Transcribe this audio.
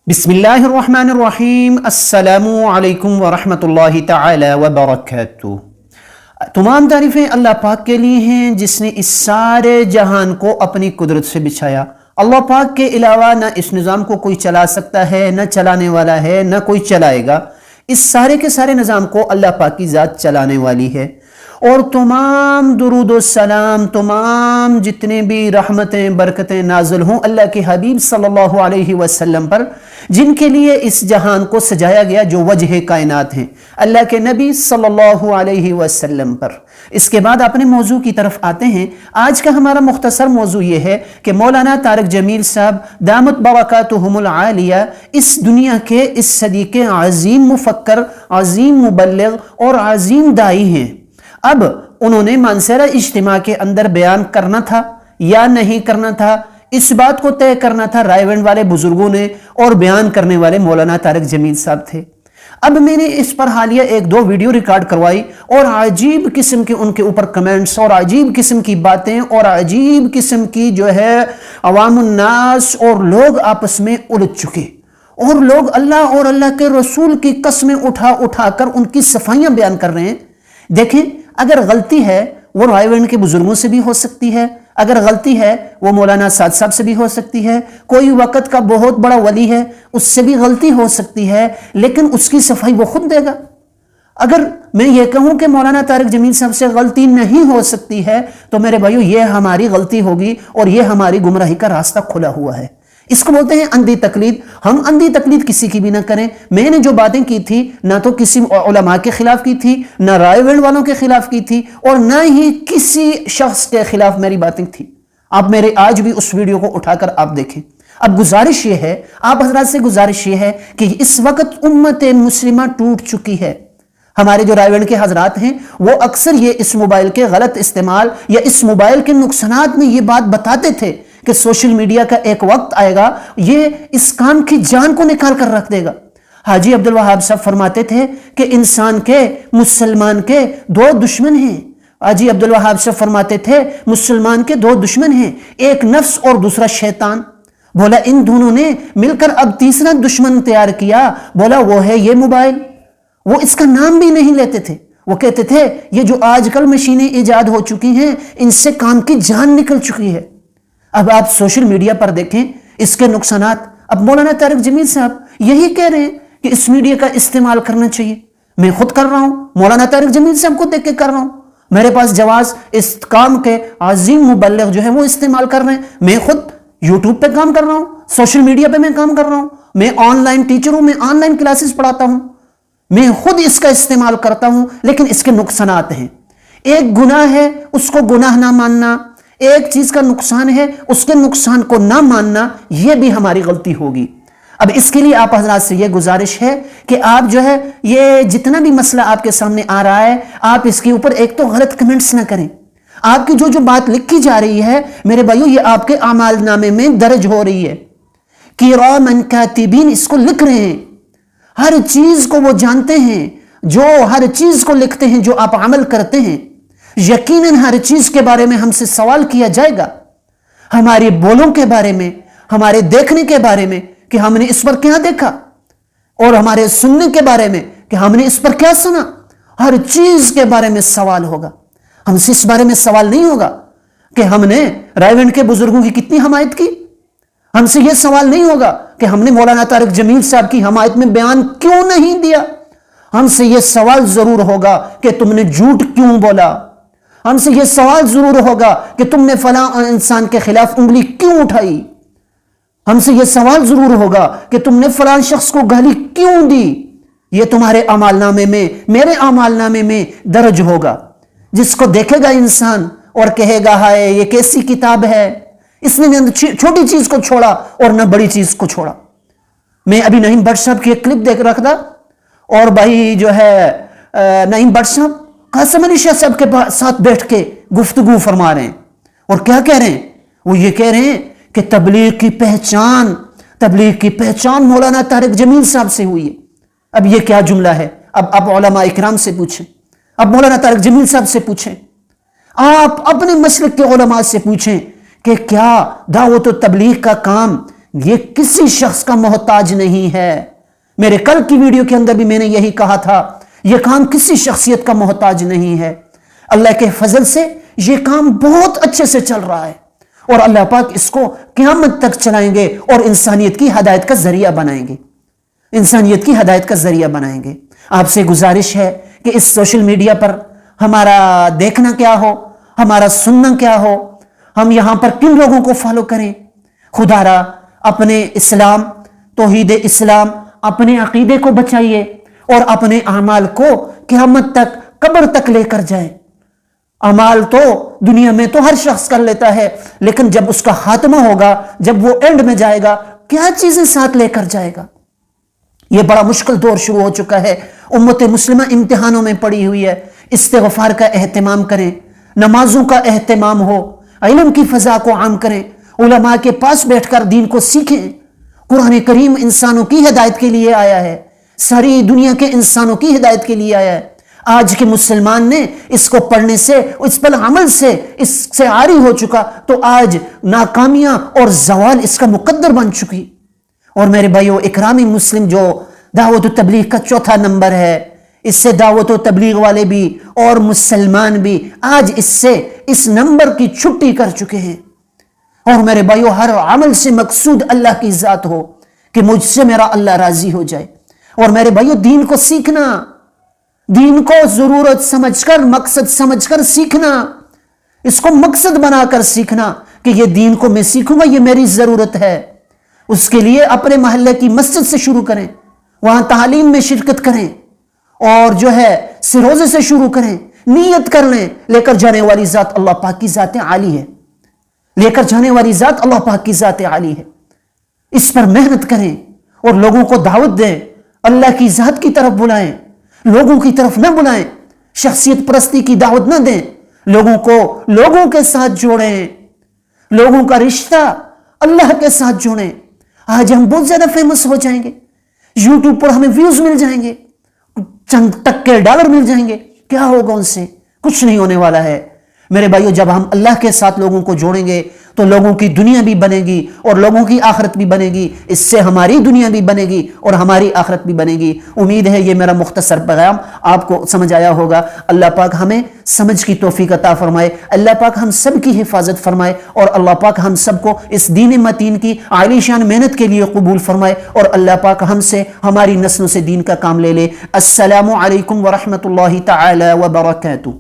بسم اللہ الرحمن الرحیم۔ السلام علیکم ورحمۃ اللہ تعالی وبرکاتہ۔ تمام تعریفیں اللہ پاک کے لیے ہیں جس نے اس سارے جہان کو اپنی قدرت سے بچھایا۔ اللہ پاک کے علاوہ نہ اس نظام کو کوئی چلا سکتا ہے، نہ چلانے والا ہے، نہ کوئی چلائے گا۔ اس سارے کے سارے نظام کو اللہ پاک کی ذات چلانے والی ہے۔ اور تمام درود و سلام، تمام جتنے بھی رحمتیں برکتیں نازل ہوں اللہ کے حبیب صلی اللہ علیہ وسلم پر، جن کے لیے اس جہان کو سجایا گیا، جو وجہ کائنات ہیں، اللہ کے نبی صلی اللہ علیہ وسلم پر۔ اس کے بعد اپنے موضوع کی طرف آتے ہیں۔ آج کا ہمارا مختصر موضوع یہ ہے کہ مولانا طارق جمیل صاحب دامت برکاتہم العالیہ اس دنیا کے اس صدی کے عظیم مفکر، عظیم مبلغ اور عظیم داعی ہیں۔ اب انہوں نے مانسہرہ اجتماع کے اندر بیان کرنا تھا یا نہیں کرنا تھا، اس بات کو طے کرنا تھا رائے ونڈ والے بزرگوں نے، اور بیان کرنے والے مولانا طارق جمیل صاحب تھے۔ اب میں نے اس پر حالیہ ایک دو ویڈیو ریکارڈ کروائی، اور عجیب قسم کے ان کے اوپر کمنٹس، اور عجیب قسم کی باتیں، اور عجیب قسم کی جو ہے عوام الناس اور لوگ آپس میں الجھ چکے، اور لوگ اللہ اور اللہ کے رسول کی قسمیں اٹھا اٹھا کر ان کی صفائیاں بیان کر رہے ہیں۔ دیکھیں، اگر غلطی ہے وہ رائے ونڈ کے بزرگوں سے بھی ہو سکتی ہے، اگر غلطی ہے وہ مولانا سعد صاحب سے بھی ہو سکتی ہے، کوئی وقت کا بہت بڑا ولی ہے اس سے بھی غلطی ہو سکتی ہے، لیکن اس کی صفائی وہ خود دے گا۔ اگر میں یہ کہوں کہ مولانا طارق جمیل صاحب سے غلطی نہیں ہو سکتی ہے تو میرے بھائیو یہ ہماری غلطی ہوگی، اور یہ ہماری گمراہی کا راستہ کھلا ہوا ہے۔ اس کو بولتے ہیں اندھی تقلید۔ ہم اندھی تقلید کسی کی بھی نہ کریں۔ میں نے جو باتیں کی تھی نہ تو کسی علماء کے خلاف کی تھی، نہ رائے ونڈ والوں کے خلاف کی تھی، اور نہ ہی کسی شخص کے خلاف میری باتیں تھی۔ آپ میرے آج بھی اس ویڈیو کو اٹھا کر آپ دیکھیں۔ اب گزارش یہ ہے، آپ حضرات سے گزارش یہ ہے کہ اس وقت امت مسلمہ ٹوٹ چکی ہے۔ ہمارے جو رائے ونڈ کے حضرات ہیں وہ اکثر یہ اس موبائل کے غلط استعمال یا اس موبائل کے نقصانات میں یہ بات بتاتے تھے کہ سوشل میڈیا کا ایک وقت آئے گا یہ اس کام کی جان کو نکال کر رکھ دے گا۔ حاجی عبدالوہاب صاحب فرماتے تھے کہ انسان کے، مسلمان کے دو دشمن ہیں۔ حاجی عبدالوہاب صاحب فرماتے تھے مسلمان کے دو دشمن ہیں، ایک نفس اور دوسرا شیطان۔ بولا ان دونوں نے مل کر اب تیسرا دشمن تیار کیا، بولا وہ ہے یہ موبائل۔ وہ اس کا نام بھی نہیں لیتے تھے، وہ کہتے تھے یہ جو آج کل مشینیں ایجاد ہو چکی ہیں ان سے کام کی جان نکل چکی ہے۔ اب آپ سوشل میڈیا پر دیکھیں اس کے نقصانات۔ اب مولانا طارق جمیل صاحب یہی کہہ رہے ہیں کہ اس میڈیا کا استعمال کرنا چاہیے۔ میں خود کر رہا ہوں، مولانا طارق جمیل صاحب کو دیکھ کے کر رہا ہوں، میرے پاس جواز اس کام کے عظیم مبلغ جو ہے وہ استعمال کر رہے ہیں۔ میں خود یوٹیوب پہ کام کر رہا ہوں، سوشل میڈیا پہ میں کام کر رہا ہوں، میں آن لائن ٹیچر ہوں، میں آن لائن کلاسز پڑھاتا ہوں، میں خود اس کا استعمال کرتا ہوں، لیکن اس کے نقصانات ہیں۔ ایک گناہ ہے اس کو گناہ نہ ماننا، ایک چیز کا نقصان ہے اس کے نقصان کو نہ ماننا، یہ بھی ہماری غلطی ہوگی۔ اب اس کے لیے آپ حضرات سے یہ گزارش ہے کہ آپ جو ہے یہ جتنا بھی مسئلہ آپ کے سامنے آ رہا ہے آپ اس کے اوپر ایک تو غلط کمنٹس نہ کریں۔ آپ کی جو بات لکھی جا رہی ہے میرے بھائیو یہ آپ کے اعمال نامے میں درج ہو رہی ہے، کِرَامًا کاتبین اس کو لکھ رہے ہیں، ہر چیز کو وہ جانتے ہیں، جو ہر چیز کو لکھتے ہیں جو آپ عمل کرتے ہیں۔ یقیناً ہر چیز کے بارے میں ہم سے سوال کیا جائے گا، ہمارے بولوں کے بارے میں، ہمارے دیکھنے کے بارے میں کہ ہم نے اس پر کیا دیکھا، اور ہمارے سننے کے بارے میں کہ ہم نے اس پر کیا سنا۔ ہر چیز کے بارے میں سوال ہوگا۔ ہم سے اس بارے میں سوال نہیں ہوگا کہ ہم نے رائے ونڈ کے بزرگوں کی کتنی حمایت کی، ہم سے یہ سوال نہیں ہوگا کہ ہم نے مولانا طارق جمیل صاحب کی حمایت میں بیان کیوں نہیں دیا۔ ہم سے یہ سوال ضرور ہوگا کہ تم نے جھوٹ کیوں بولا، ہم سے یہ سوال ضرور ہوگا کہ تم نے فلاں انسان کے خلاف انگلی کیوں اٹھائی، ہم سے یہ سوال ضرور ہوگا کہ تم نے فلاں شخص کو گالی کیوں دی۔ یہ تمہارے اعمال نامے میں، میرے اعمال نامے میں درج ہوگا، جس کو دیکھے گا انسان اور کہے گا ہائے یہ کیسی کتاب ہے، اس نے نہ چھوٹی چیز کو چھوڑا اور نہ بڑی چیز کو چھوڑا۔ میں ابھی نعیم بٹ صاحب کی ایک کلپ دیکھ رکھا تھا، اور بھائی جو ہے نعیم بٹ صاحب قاسم علی شاہ صاحب کے ساتھ بیٹھ کے گفتگو فرما رہے ہیں، اور کیا کہہ رہے ہیں؟ وہ یہ کہہ رہے ہیں کہ تبلیغ کی پہچان مولانا طارق جمیل صاحب سے ہوئی ہے۔ اب یہ کیا جملہ ہے؟ اب علماء اکرام سے پوچھیں، اب مولانا طارق جمیل صاحب سے پوچھیں، آپ اپنے مسلک کے علماء سے پوچھیں کہ کیا دعوت و تبلیغ کا کام یہ کسی شخص کا محتاج نہیں ہے. میرے کل کی ویڈیو کے اندر بھی میں نے یہی کہا تھا، یہ کام کسی شخصیت کا محتاج نہیں ہے. اللہ کے فضل سے یہ کام بہت اچھے سے چل رہا ہے اور اللہ پاک اس کو قیامت تک چلائیں گے اور انسانیت کی ہدایت کا ذریعہ بنائیں گے. انسانیت کی ہدایت کا ذریعہ بنائیں گے. آپ سے گزارش ہے کہ اس سوشل میڈیا پر ہمارا دیکھنا کیا ہو، ہمارا سننا کیا ہو، ہم یہاں پر کن لوگوں کو فالو کریں. خدا را اپنے اسلام، توحید اسلام، اپنے عقیدے کو بچائیے اور اپنے اعمال کو قیامت تک، قبر تک لے کر جائیں. اعمال تو دنیا میں تو ہر شخص کر لیتا ہے، لیکن جب اس کا خاتمہ ہوگا، جب وہ اینڈ میں جائے گا، کیا چیزیں ساتھ لے کر جائے گا؟ یہ بڑا مشکل دور شروع ہو چکا ہے. امت مسلمہ امتحانوں میں پڑی ہوئی ہے. استغفار کا اہتمام کریں، نمازوں کا اہتمام ہو، علم کی فضا کو عام کریں، علماء کے پاس بیٹھ کر دین کو سیکھیں. قرآن کریم انسانوں کی ہدایت کے لیے آیا ہے، ساری دنیا کے انسانوں کی ہدایت کے لیے آیا ہے. آج کے مسلمان نے اس کو پڑھنے سے، اس پر عمل سے، اس سے عاری ہو چکا تو آج ناکامیاں اور زوال اس کا مقدر بن چکی. اور میرے بھائیو، اکرامی مسلم جو دعوت و تبلیغ کا چوتھا نمبر ہے، اس سے دعوت و تبلیغ والے بھی اور مسلمان بھی آج اس نمبر کی چھٹی کر چکے ہیں. اور میرے بھائیو، ہر عمل سے مقصود اللہ کی ذات ہو کہ مجھ سے میرا اللہ راضی ہو جائے. اور میرے بھائیو، دین کو سیکھنا، دین کو ضرورت سمجھ کر، مقصد سمجھ کر سیکھنا، اس کو مقصد بنا کر سیکھنا کہ یہ دین کو میں سیکھوں گا، یہ میری ضرورت ہے. اس کے لیے اپنے محلے کی مسجد سے شروع کریں، وہاں تعلیم میں شرکت کریں اور جو ہے سروزے سے شروع کریں. نیت کر لیں، لے کر جانے والی ذات اللہ پاک کی ذات عالی ہے. لے کر جانے والی ذات اللہ پاک کی ذات عالی ہے. اس پر محنت کریں اور لوگوں کو دعوت دیں، اللہ کی ذات کی طرف بلائیں، لوگوں کی طرف نہ بلائیں. شخصیت پرستی کی دعوت نہ دیں، لوگوں کو لوگوں کے ساتھ جوڑیں، لوگوں کا رشتہ اللہ کے ساتھ جوڑیں. آج ہم بہت زیادہ فیمس ہو جائیں گے، یوٹیوب پر ہمیں ویوز مل جائیں گے، چند ٹکے ڈالر مل جائیں گے، کیا ہوگا ان سے؟ کچھ نہیں ہونے والا ہے. میرے بھائیو، جب ہم اللہ کے ساتھ لوگوں کو جوڑیں گے تو لوگوں کی دنیا بھی بنے گی اور لوگوں کی آخرت بھی بنے گی. اس سے ہماری دنیا بھی بنے گی اور ہماری آخرت بھی بنے گی. امید ہے یہ میرا مختصر پیغام آپ کو سمجھ آیا ہوگا. اللہ پاک ہمیں سمجھ کی توفیق عطا فرمائے، اللہ پاک ہم سب کی حفاظت فرمائے اور اللہ پاک ہم سب کو اس دین متین کی عالی شان محنت کے لیے قبول فرمائے اور اللہ پاک ہم سے، ہماری نسلوں سے دین کا کام لے لے. السلام علیکم ورحمۃ اللہ تعالی وبرکاتہ.